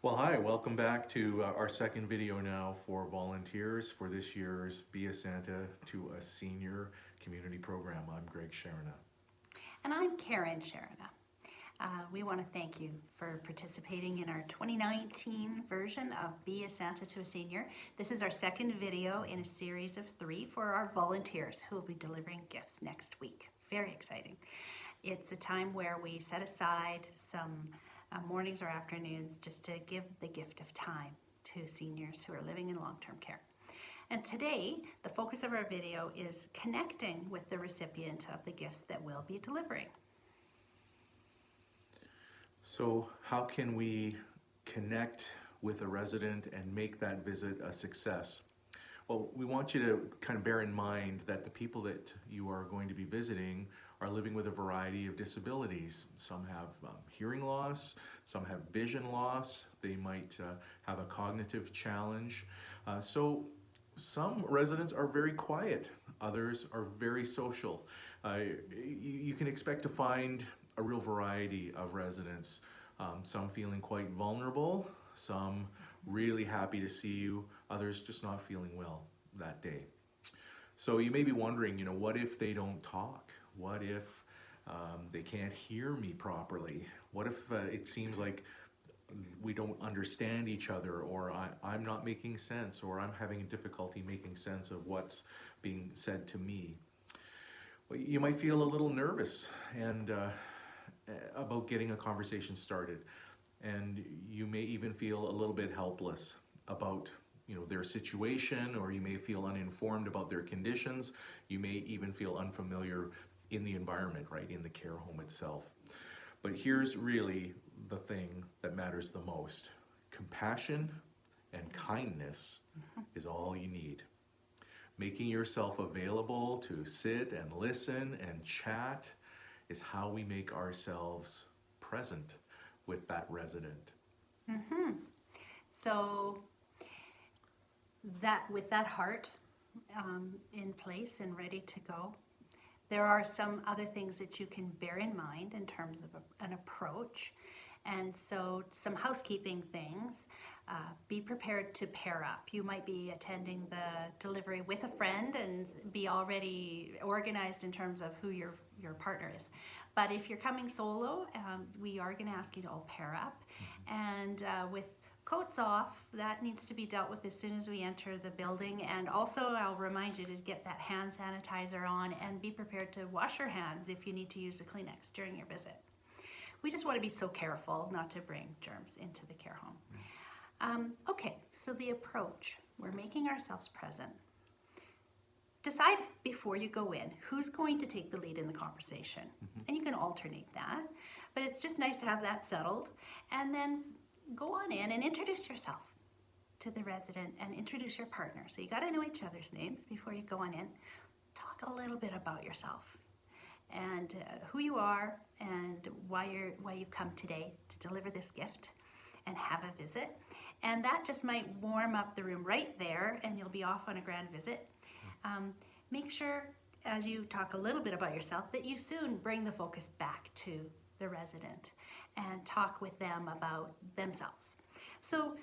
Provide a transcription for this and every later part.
Well, hi, welcome back to our second video now for volunteers for this year's Be a Santa to a Senior community program. I'm Greg Sharina. And I'm Karen Sharina. We want to thank you for participating in our 2019 version of Be a Santa to a Senior. This is our second video in a series of 3 for our volunteers who will be delivering gifts next week. Very exciting. It's a time where we set aside some mornings or afternoons just to give the gift of time to seniors who are living in long-term care. And today, the focus of our video is connecting with the recipient of the gifts that we'll be delivering. So how can we connect with a resident and make that visit a success? Well, we want you to kind of bear in mind that the people that you are going to be visiting are living with a variety of disabilities. Some have hearing loss, some have vision loss, they might have a cognitive challenge. So some residents are very quiet, others are very social. You can expect to find a real variety of residents, some feeling quite vulnerable, some really happy to see you, others just not feeling well that day. So you may be wondering, what if they don't talk? What if they can't hear me properly? What if it seems like we don't understand each other, or I'm not making sense, or I'm having difficulty making sense of what's being said to me? Well, you might feel a little nervous and about getting a conversation started, and you may even feel a little bit helpless about their situation, or you may feel uninformed about their conditions. You may even feel unfamiliar in the environment, right, in the care home itself. But here's really the thing that matters the most. Compassion and kindness is all you need. Making yourself available to sit and listen and chat is how we make ourselves present with that resident. So with that heart in place and ready to go, there are some other things that you can bear in mind in terms of an approach. And so some housekeeping things. Be prepared to pair up. You might be attending the delivery with a friend and be already organized in terms of who your partner is. But if you're coming solo, we are going to ask you to all pair up. And with coats off, that needs to be dealt with as soon as we enter the building. And also I'll remind you to get that hand sanitizer on and be prepared to wash your hands if you need to use a Kleenex during your visit. We just want to be so careful not to bring germs into the care home. Okay, so the approach, we're making ourselves present. Decide before you go in who's going to take the lead in the conversation. And you can alternate that, but it's just nice to have that settled. And then go on in and introduce yourself to the resident and introduce your partner. So you got to know each other's names before you go on in. Talk a little bit about yourself and who you are and why you've come today to deliver this gift and have a visit. And that just might warm up the room right there, and you'll be off on a grand visit. Make sure, as you talk a little bit about yourself, that you soon bring the focus back to the resident and talk with them about themselves. So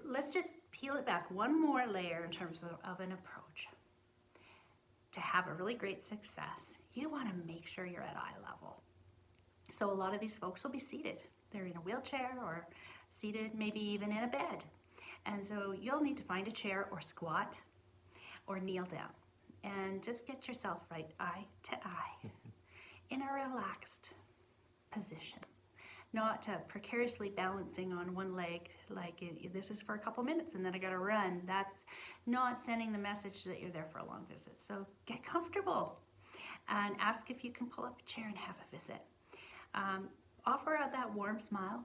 let's just peel it back one more layer in terms of an approach. To have a really great success, you want to make sure you're at eye level. So a lot of these folks will be seated. They're in a wheelchair or seated, maybe even in a bed. And so you'll need to find a chair or squat or kneel down and just get yourself right eye to eye in a relaxed position. Not precariously balancing on one leg like this is for a couple minutes and then I gotta run. That's not sending the message that you're there for a long visit. So get comfortable and ask if you can pull up a chair and have a visit. Offer out that warm smile.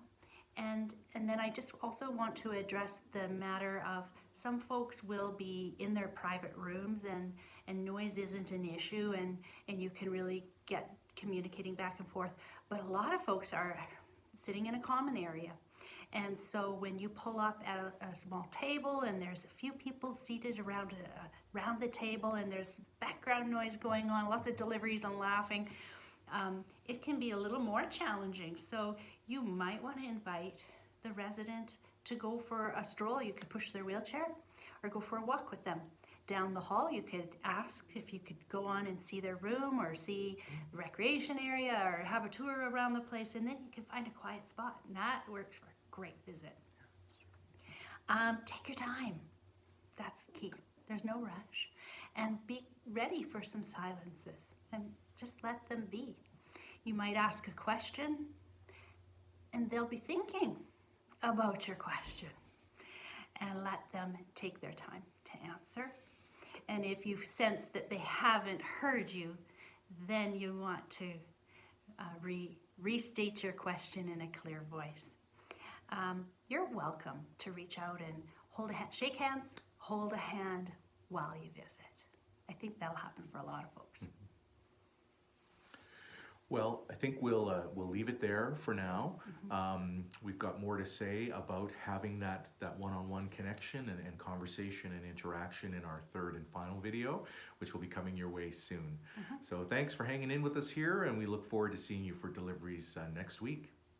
And then I just also want to address the matter of some folks will be in their private rooms and noise isn't an issue and you can really get communicating back and forth. But a lot of folks are sitting in a common area. And so when you pull up at a small table and there's a few people seated around the table and there's background noise going on, lots of deliveries and laughing, it can be a little more challenging. So you might want to invite the resident to go for a stroll, you could push their wheelchair or go for a walk with them. Down the hall, you could ask if you could go on and see their room or see the recreation area or have a tour around the place, and then you can find a quiet spot, and that works for a great visit. Take your time. That's key. There's no rush. And be ready for some silences and just let them be. You might ask a question and they'll be thinking about your question, and let them take their time to answer. And if you sense that they haven't heard you, then you want to restate your question in a clear voice. You're welcome to reach out and hold a hand, shake hands, hold a hand while you visit. I think that'll happen for a lot of folks. Well, I think we'll leave it there for now. We've got more to say about having that one-on-one connection and conversation and interaction in our third and final video, which will be coming your way soon. So thanks for hanging in with us here, and we look forward to seeing you for deliveries next week.